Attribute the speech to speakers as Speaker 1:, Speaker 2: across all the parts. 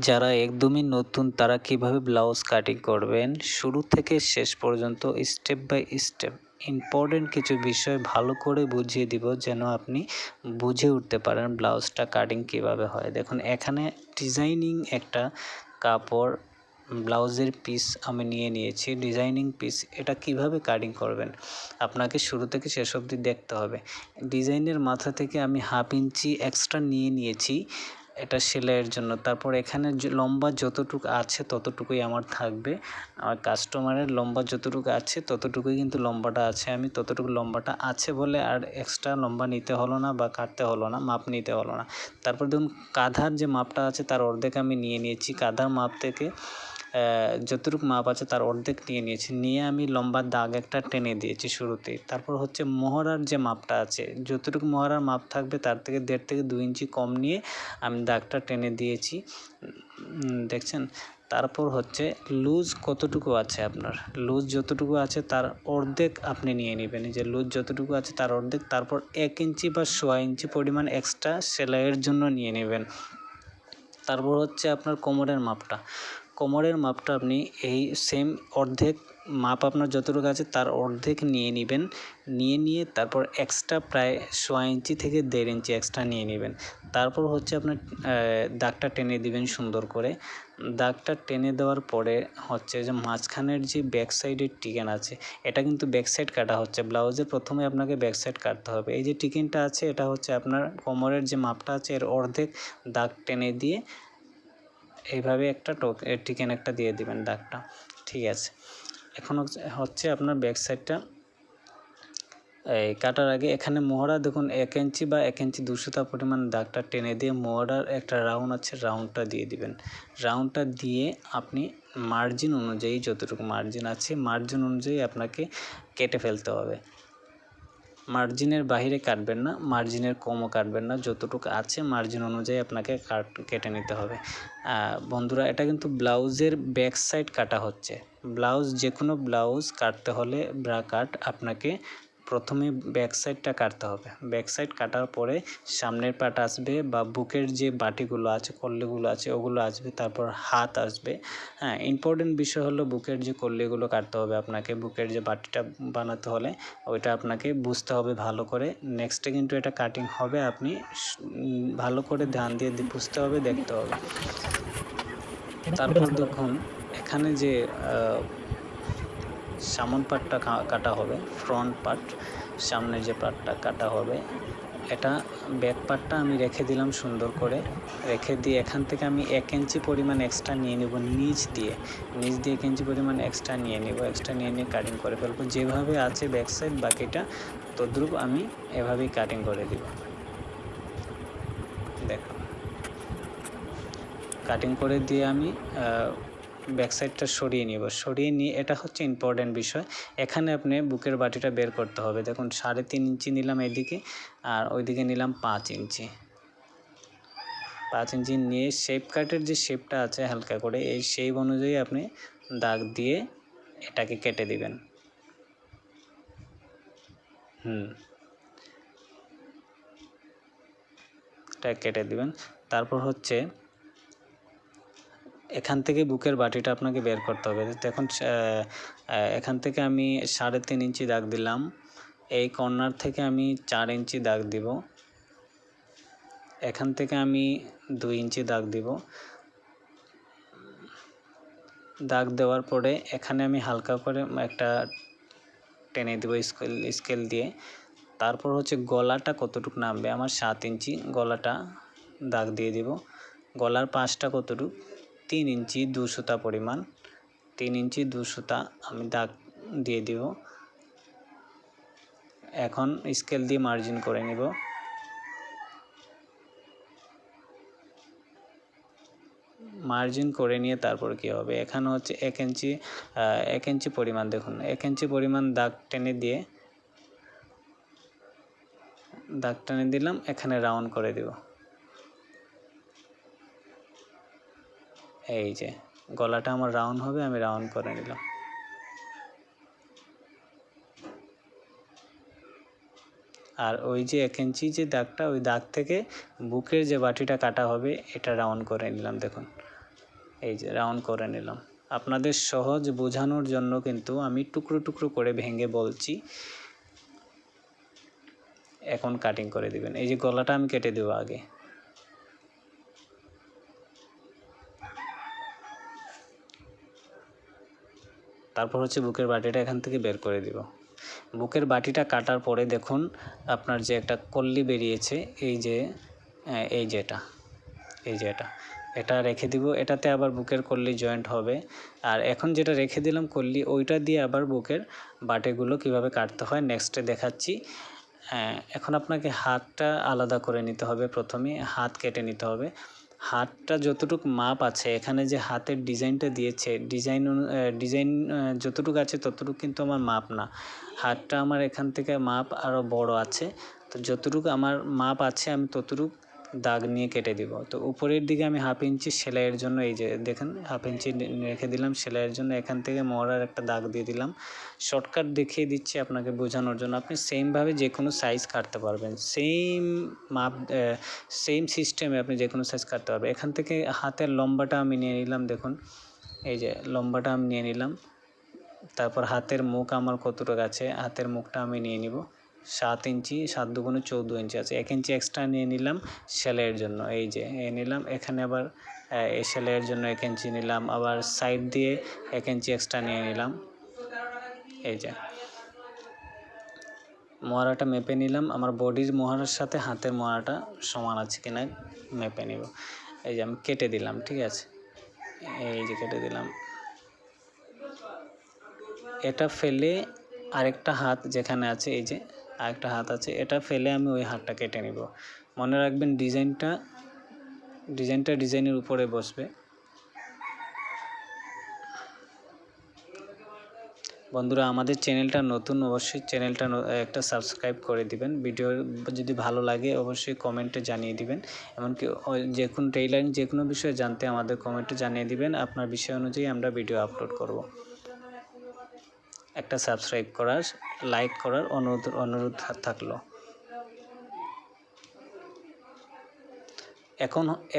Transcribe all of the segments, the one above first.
Speaker 1: যারা একদমই নতুন তারা কিভাবে ব্লাউজ কাটিং করবেন শুরু থেকে শেষ পর্যন্ত স্টেপ বাই স্টেপ ইম্পর্টেন্ট কিছু বিষয় ভালো করে বুঝিয়ে দিব যেন আপনি বুঝে উঠতে পারেন ব্লাউজটা কাটিং কিভাবে হয়। দেখুন এখানে ডিজাইনিং একটা কাপড় ব্লাউজের পিস আমি নিয়েছি ডিজাইনিং পিস। এটা কিভাবে কাটিং করবেন আপনাকে শুরু থেকে শেষ অবধি দেখতে হবে। ডিজাইনের মাথা থেকে আমি 1/2 ইঞ্চি এক্সট্রা নিয়েছি এটা সেলাইয়ের জন্য। তারপর এখানে লম্বা যতটুকু আছে ততটুকুই আমার থাকবে। আমার কাস্টমারের লম্বা যতটুকু আছে ততটুকুই কিন্তু লম্বাটা আছে। আমি ততটুকু লম্বাটা আছে বলে আর এক্সট্রা লম্বা নিতে হলো না বা কাটতে হলো না, মাপ নিতে হলো না। তারপর দেখুন কাঁধার যে মাপটা আছে তার অর্ধেক আমি নিয়েছি। কাঁধার মাপ থেকে যতটুকু মাপ আছে তার অর্ধেক নিয়ে আমি লম্বা দাগ একটা টেনে দিয়েছি শুরুতেই। তারপর হচ্ছে মহড়ার যে মাপটা আছে যতটুকু মহড়ার মাপ থাকবে তার থেকে 1.5 থেকে 2 ইঞ্চি কম নিয়ে আমি দাগটা টেনে দিয়েছি, দেখছেন। তারপর হচ্ছে লুজ কতটুকু আছে আপনার, লুজ যতটুকু আছে তার অর্ধেক আপনি নিয়ে নেবেন। যে লুজ যতটুকু আছে তার অর্ধেক, তারপর 1 ইঞ্চি বা 1.25 ইঞ্চি পরিমাণ এক্সট্রা সেলাইয়ের জন্য নিয়ে নেবেন। তারপর হচ্ছে আপনার কোমরের মাপটা আপনি এই সেম অর্ধেক মাপ আপনার যতটুকু আছে তার অর্ধেক নিয়ে নেবেন। নিয়ে তারপর এক্সট্রা প্রায় 1.25 ইঞ্চি থেকে 1.5 ইঞ্চি এক্সট্রা নিয়ে নেবেন। তারপর হচ্ছে আপনার দাগটা টেনে দিবেন সুন্দর করে। দাগটা টেনে দেওয়ার পরে হচ্ছে যে মাঝখানের যে ব্যাক সাইডের টিকেন আছে এটা কিন্তু ব্যাক সাইড কাটা হচ্ছে। ব্লাউজে প্রথমে আপনাকে ব্যাক সাইড কাটতে হবে। এই যে টিকেনটা আছে এটা হচ্ছে আপনার কোমরের যে মাপটা আছে এর অর্ধেক দাগ টেনে দিয়ে এইভাবে একটা টিকেন একটা দিয়ে দিবেন দাগটা, ঠিক আছে। এখন হচ্ছে আপনার ব্যাক সাইডটা এই কাটার আগে এখানে মহড়া দেখুন 1 ইঞ্চি বা 1 ইঞ্চি 200 পরিমাণ দাগটা টেনে দিয়ে মহড়ার একটা রাউন্ড আছে রাউন্ডটা দিয়ে দিবেন। রাউন্ডটা দিয়ে আপনি মার্জিন অনুযায়ী যতটুকু মার্জিন আছে মার্জিন অনুযায়ী আপনাকে কেটে ফেলতে হবে। মার্জিনের বাইরে কাটবেন না, মার্জিনের কমও কাটবেন না, যতটুকু আছে মার্জিন অনুযায়ী আপনাকে কেটে নিতে হবে। বন্ধুরা এটা কিন্তু ব্লাউজের ব্যাক সাইড কাটা হচ্ছে। ব্লাউজ যে কোনো ব্লাউজ কাটতে হলে ব্রা কাট আপনাকে প্রথমে ব্যাক সাইডটা কাটতে হবে। ব্যাক সাইড কাটার পরে সামনের পার্ট আসবে বা বুকের যে বাটিগুলো আছে কল্লিগুলো আছে ওগুলো আসবে, তারপর হাত আসবে। হ্যাঁ, ইম্পর্টেন্ট বিষয় হলো বুকের যে কল্লিগুলো কাটতে হবে আপনাকে। বুকের যে বাটিটা বানাতে হলে ওইটা আপনাকে বুঝতে হবে ভালো করে। নেক্সটে কিন্তু এটা কাটিং হবে, আপনি ভালো করে ধ্যান দিয়ে বুঝতে হবে, দেখতে হবে। তারপর দেখুন এখানে যে সামন পার্টটা কাটা হবে, ফ্রন্ট পার্ট সামনে যে পার্টটা কাটা হবে এটা ব্যাক পার্টটা আমি রেখে দিলাম সুন্দর করে। রেখে দিয়ে এখান থেকে আমি 1 ইঞ্চি পরিমাণ এক্সট্রা নিয়ে নেব নিচ দিয়ে 1 ইঞ্চি পরিমাণ এক্সট্রা নিয়ে নিয়ে কাটিং করে ফেলবো। যেভাবে আছে ব্যাক সাইড বাকিটা তদ্রুপ আমি এভাবেই কাটিং করে দিব। দেখুন কাটিং করে দিয়ে আমি ব্যাক সাইডটা সরিয়ে নিয়ে এটা হচ্ছে ইম্পর্টেন্ট বিষয়। এখানে আপনি বুকের বাটিটা বের করতে হবে। দেখুন 3.5 ইঞ্চি নিলাম এদিকে আর ওইদিকে নিলাম 5 ইঞ্চি। 5 ইঞ্চি নিয়ে শেপ কাটের যে শেপটা আছে হালকা করে এই শেপ অনুযায়ী আপনি দাগ দিয়ে এটাকে কেটে দিবেন। এটা কেটে দিবেন। তারপর হচ্ছে এখান থেকে বুকের বাটিটা আপনাকে বের করতে হবে। দেখুন এখান থেকে আমি 3.5 ইঞ্চি দাগ দিলাম। এই কর্নার থেকে আমি 4 ইঞ্চি দাগ দিব। এখান থেকে আমি 2 ইঞ্চি দাগ দিব। দাগ দেওয়ার পরে এখানে আমি হালকা করে একটা টেনে দেব স্কেল দিয়ে। তারপর হচ্ছে গলাটা কতটুকু নামবে আমার 7 ইঞ্চি গলাটা দাগ দিয়ে দিব। গলার পাশটা কতটুকু 3 ইঞ্চি 2 সুতা পরিমাণ, 3 ইঞ্চি 2 সুতা আমি দাগ দিয়ে দিব। এখন স্কেল দিয়ে মার্জিন করে নিব। মার্জিন করে নিয়ে তারপর কি হবে এখানে হচ্ছে 1 ইঞ্চি পরিমাণ দেখুন 1 ইঞ্চি পরিমাণ দাগ টেনে দিলাম। এখানে রাউন্ড করে দিব। এই যে গলাটা আমার রাউন্ড হবে, আমি রাউন্ড করে নিলাম। আর ওই যে 1 ইঞ্চি যে দাগটা ওই দাগ থেকে বুকের যে বাটিটা কাটা হবে এটা রাউন্ড করে নিলাম। দেখুন এই যে রাউন্ড করে নিলাম। আপনাদের সহজ বোঝানোর জন্য কিন্তু আমি টুকরো টুকরো করে ভেঙে বলছি। এখন কাটিং করে দিবেন। এই যে গলাটা আমি কেটে দেবো আগে। তারপর হচ্ছে বুকের বাটিটা এখান থেকে বের করে দিব। বুকের বাটিটা কাটার পরে দেখুন আপনার যে একটা কল্লি বেরিয়েছে, এই যে এটা রেখে দিব। এটাতে আবার বুকের কল্লি জয়েন্ট হবে। আর এখন যেটা রেখে দিলাম কল্লি, ওইটা দিয়ে আবার বুকের বাটিগুলো কিভাবে কাটতে হয় নেক্সটে দেখাচ্ছি। এখন আপনাকে হাতটা আলাদা করে নিতে হবে। প্রথমে হাত কেটে নিতে হবে। হাতটা যতটুকু মাপ আছে, এখানে যে হাতের ডিজাইনটা দিয়েছে, ডিজাইন যতটুকু আছে ততটুকু কিন্তু আমার মাপ না। হাতটা আমার এখান থেকে মাপ আরও বড় আছে। তো যতটুকু আমার মাপ আছে আমি ততটুকু দাগ নিয়ে কেটে দিব। তো উপরের দিকে আমি 1/2 ইঞ্চি সেলাইয়ের জন্য, এই যে দেখেন 1/2 ইঞ্চি রেখে দিলাম সেলাইয়ের জন্য। এখান থেকে মহড়ার একটা দাগ দিয়ে দিলাম। শর্টকাট দেখিয়ে দিচ্ছি আপনাকে বোঝানোর জন্য। আপনি সেমভাবে যে কোনো সাইজ কাটতে পারবেন, সেম মাপ সেম সিস্টেমে আপনি যে কোনো সাইজ কাটতে পারবেন। এখান থেকে হাতের লম্বাটা আমি নিয়ে নিলাম। দেখুন এই যে লম্বাটা আমি নিয়ে নিলাম। তারপর হাতের মুখ আমার কতটুকু আছে, হাতের মুখটা আমি নিয়ে নিব 7 ইঞ্চি, 7 দুগুণে 14 ইঞ্চি আছে। 1 ইঞ্চি এক্সট্রা নিয়ে নিলাম সেলাইয়ের জন্য। এই যে নিলাম। এখানে আবার এই সেলাইয়ের জন্য 1 ইঞ্চি নিলাম। আবার সাইড দিয়ে 1 ইঞ্চি এক্সট্রা নিয়ে নিলাম। এই যে মহড়াটা মেপে নিলাম। আমার বডির মহড়ার সাথে হাতের মহড়াটা সমান আছে কিনা মেপে নিব। এই যে আমি কেটে দিলাম, ঠিক আছে। এই যে কেটে দিলাম। এটা ফেলে আরেকটা হাত যেখানে আছে, এই যে আরেকটা হাত আছে, এটা ফেলে আমি ওই হাতটা কেটে নিব। মনে রাখবেন ডিজাইনটা ডিজাইনের উপরে বসবে। বন্ধুরা আমাদের চ্যানেলটা নতুন, অবশ্যই চ্যানেলটা একটা সাবস্ক্রাইব করে দিবেন। ভিডিও যদি ভালো লাগে অবশ্যই কমেন্টে জানিয়ে দিবেন। এমনকি যে কোনো টেইলারিং যে কোনো বিষয়ে জানতে আমাদের কমেন্টে জানিয়ে দিবেন। আপনার বিষয় অনুযায়ী আমরা ভিডিও আপলোড করব। একটা সাবস্ক্রাইব করার, লাইক করার অনুরোধ থাকলো।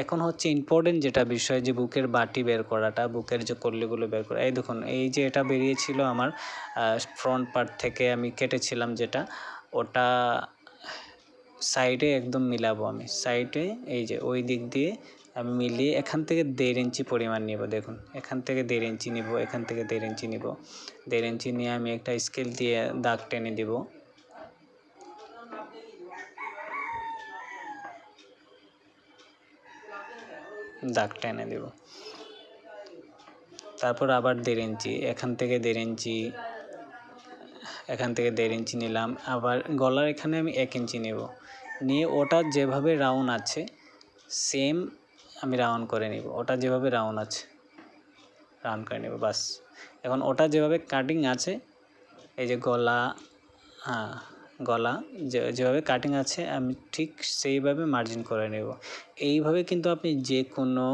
Speaker 1: এখন হচ্ছে ইম্পর্টেন্ট যেটা বিষয়, যে বুকের বাটি বের করাটা, বুকের যে কল্লিগুলো বের করা। এই দেখুন এই যে এটা বেরিয়েছিল আমার ফ্রন্ট পার্ট থেকে আমি কেটেছিলাম যেটা, ওটা সাইডে একদম মিলাবো আমি। সাইডে এই যে ওই দিক দিয়ে আমি মিলিয়ে এখান থেকে 1.5 ইঞ্চি পরিমাণ নেব। দেখুন এখান থেকে 1.5 ইঞ্চি নিব, এখান থেকে 1.5 ইঞ্চি নিব। 1.5 ইঞ্চি নিয়ে আমি একটা স্কেল দিয়ে দাগ টেনে দিব। দাগ টেনে দেব। তারপর আবার 1.5 ইঞ্চি, এখান থেকে 1.5 ইঞ্চি, এখান থেকে 1.5 ইঞ্চি নিলাম। আবার গলার এখানে আমি 1 ইঞ্চি নেব। নিয়ে ওটা যেভাবে রাউন্ড আছে সেম আমি রাউন্ড করে নিব। ওটা যেভাবে রাউন্ড আছে রাউন্ড করে নেব, বাস। এখন ওটা যেভাবে কাটিং আছে, এই যে গলা, হ্যাঁ গলা যেভাবে কাটিং আছে আমি ঠিক সেইভাবে মার্জিন করে নেব। এইভাবে কিন্তু আপনি যে কোনো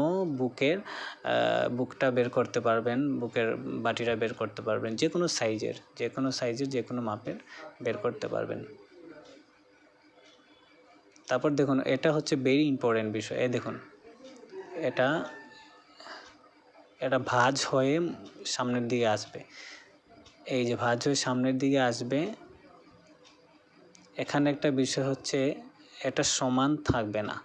Speaker 1: বুকটা বের করতে পারবেন, বুকের বাটিটা বের করতে পারবেন, যে কোনো সাইজের যে কোনো মাপের বের করতে পারবেন। তারপর দেখুন এটা হচ্ছে ভেরি ইম্পর্টেন্ট বিষয়। এই দেখুন এটা ভাঁজ হয়ে সামনের দিকে আসবে। এই যে ভাঁজ হয়ে সামনের দিকে আসবে। এখানে একটা বিষয় হচ্ছে এটা সমান থাকবে না।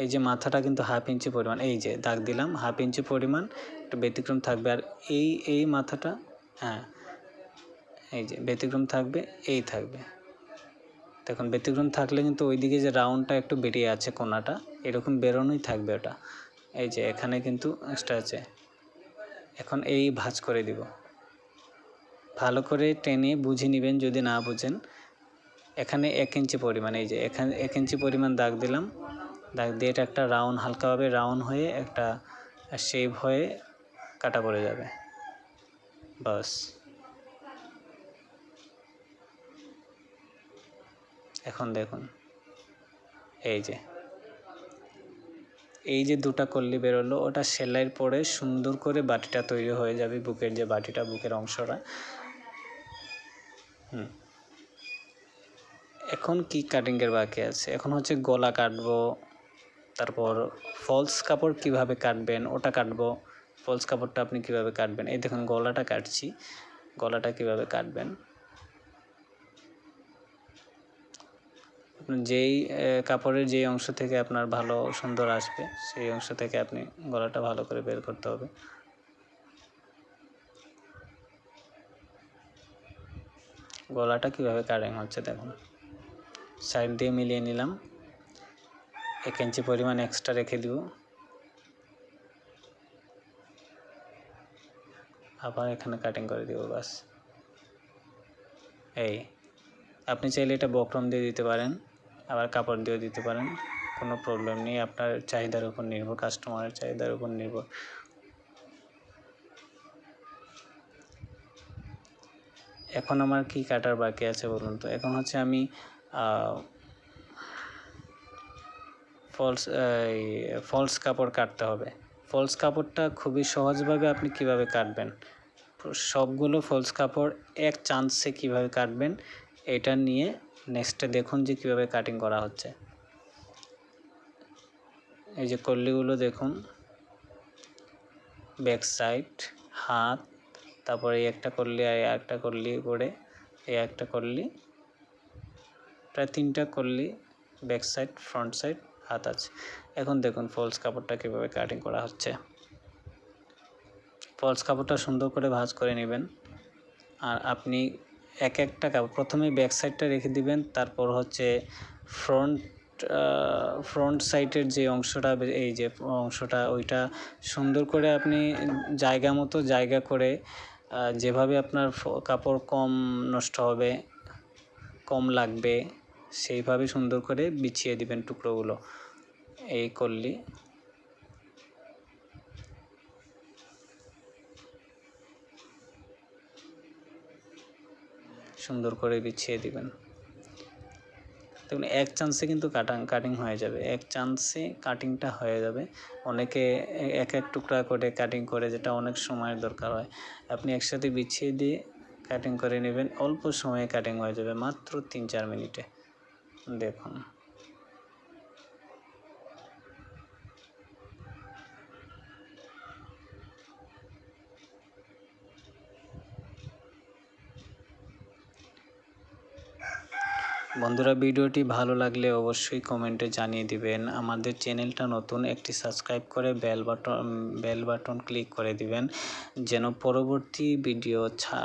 Speaker 1: এই যে মাথাটা কিন্তু 1/2 ইঞ্চি পরিমাণ, এই যে দাগ দিলাম 1/2 ইঞ্চি পরিমাণ একটু ব্যতিক্রম থাকবে। আর এই মাথাটা, হ্যাঁ এই যে ব্যতিক্রম থাকবে, এই থাকবে। দেখুন ব্যতিক্রম থাকলে কিন্তু ওইদিকে যে রাউন্ডটা একটু বেরিয়ে আছে কোনাটা, এরকম বেরোনোই থাকবে ওটা। এই যে এখানে কিন্তু এক্সট্রা আছে। এখন এই ভাঁজ করে দিব। ভালো করে টেনে বুঝে নেবেন যদি না বুঝেন। এখানে 1 ইঞ্চি পরিমাণ, এই যে এখানে 1 ইঞ্চি পরিমাণ দাগ দিলাম। দাগ দিয়ে এটা একটা রাউন্ড, হালকাভাবে রাউন্ড হয়ে একটা শেপ হয়ে কাটা পড়ে যাবে, বাস। এখন দেখুন এই যে দুটা কল্লি বেরোলো, ওটা সেলাইয়ের পরে সুন্দর করে বাটিটা তৈরি হয়ে যাবে। বুকের যে বাটিটা, বুকের অংশটা। এখন কি কাটিংয়ের বাকি আছে? এখন হচ্ছে গলা কাটবো, তারপর ফলস কাপড় কিভাবে কাটবেন ওটা কাটবো। ফলস কাপড়টা আপনি কিভাবে কাটবেন, এই দেখুন গলাটা কাটছি, গলাটা কিভাবে কাটবেন। যেই কাপড়ের যেই অংশ থেকে আপনার ভালো সুন্দর আসবে সেই অংশ থেকে আপনি গলাটা ভালো করে বের করতে হবে। গলাটা কিভাবে কাটিং হচ্ছে দেখুন, সাইড দিয়ে মিলিয়ে নিলাম, 1 ইঞ্চি পরিমাণ এক্সট্রা রেখে দিব, আবার এখানে কাটিং করে দিব বাস। এই আপনি চাইলে এটা বক্রম দিয়ে দিতে পারেন, আবার কাপড় দিয়েও দিতে পারেন, কোনো প্রবলেম নেই, আপনার চাহিদার উপর নির্ভর, কাস্টমারের চাহিদার উপর নির্ভর। এখন আমার কি কাটার বাকি আছে বলুন তো। এখন হচ্ছে আমি ফলস কাপড় কাটতে হবে। ফলস কাপড়টা খুবই সহজভাবে আপনি কিভাবে কাটবেন, সবগুলো ফলস কাপড় এক চান্সে কিভাবে কাটবেন এটা নিয়ে নেক্সটে দেখুন যে কিভাবে কাটিং করা হচ্ছে। এই যে কল্লিগুলো দেখুন, ব্যাক সাইড, হাত, তারপরে এই একটা কল্লি আর একটা কল্লি করে এই একটা কল্লি, প্রায় 3টা কল্লি ব্যাক সাইড, ফ্রন্ট সাইড, হাত আছে। এখন দেখুন ফলস কাপড়টা কীভাবে কাটিং করা হচ্ছে। ফলস কাপড়টা সুন্দর করে ভাঁজ করে নেবেন। আর আপনি এক একটা কাপড় প্রথমে ব্যাক সাইডটা রেখে দিবেন, তারপর হচ্ছে ফ্রন্ট সাইডের যে অংশটা, এই যে অংশটা ওইটা সুন্দর করে আপনি জায়গা মতো জায়গা করে, যেভাবে আপনার কাপড় কম নষ্ট হবে, কম লাগবে, সেইভাবে সুন্দর করে বিছিয়ে দিবেন টুকরোগুলো। এই করলি সুন্দর করে বিছিয়ে দিবেন। দেখুন এক চান্সে কিন্তু কাটিং হয়ে যাবে, এক চান্সে কাটিংটা হয়ে যাবে। অনেকে এক এক টুকরা করে কাটিং করে, যেটা অনেক সময়ের দরকার হয়। আপনি একসাথে বিছিয়ে দিয়ে কাটিং করে নেবেন, অল্প সময়ে কাটিং হয়ে যাবে, মাত্র 3-4 মিনিটে। দেখুন বন্ধুরা, ভিডিওটি ভালো লাগলে অবশ্যই কমেন্টে জানিয়ে দিবেন। আমাদের চ্যানেলটা নতুন, একটি সাবস্ক্রাইব করে বেল বাটন ক্লিক করে দিবেন, যেন পরবর্তী ভিডিও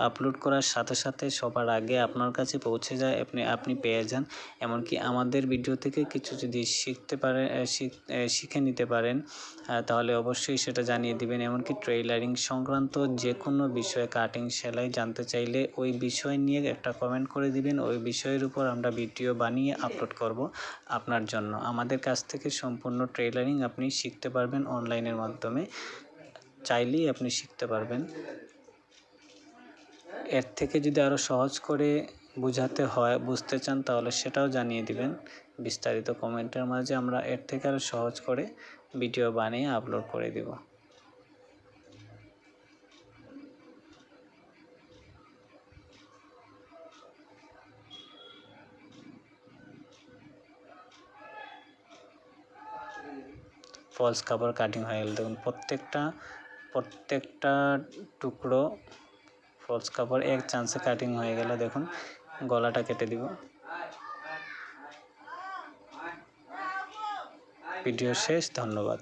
Speaker 1: আপলোড করার সাথে সাথে সবার আগে আপনার কাছে পৌঁছে যায়, আপনি পেয়ে যান। এমনকি আমাদের ভিডিও থেকে কিছু যদি শিখে নিতে পারেন, তাহলে অবশ্যই সেটা জানিয়ে দিবেন। এমনকি ট্রেইলারিং সংক্রান্ত যে কোনো বিষয়ে, কাটিং, সেলাই জানতে চাইলে ওই বিষয় নিয়ে একটা কমেন্ট করে দিবেন, ওই বিষয়ের উপর আমরা ভিডিও বানিয়ে আপলোড করব আপনার জন্য। আমাদের কাছ থেকে সম্পূর্ণ ট্রেইলারিং আপনি শিখতে পারবেন অনলাইনের মাধ্যমে, চাইলেই আপনি শিখতে পারবেন। এর থেকে যদি আরও সহজ করে বুঝতে চান তাহলে সেটাও জানিয়ে দিবেন বিস্তারিত কমেন্টের মাঝে, আমরা এর থেকে আরও সহজ করে ভিডিও বানিয়ে আপলোড করে দেব। ফলস কাপড় কাটিং হয়ে গেল। দেখুন প্রত্যেকটা টুকরো ফলস কাপড় এক চান্সে কাটিং হয়ে গেল। দেখুন গলাটা কেটে দিব। ভিডিও শেষ, ধন্যবাদ।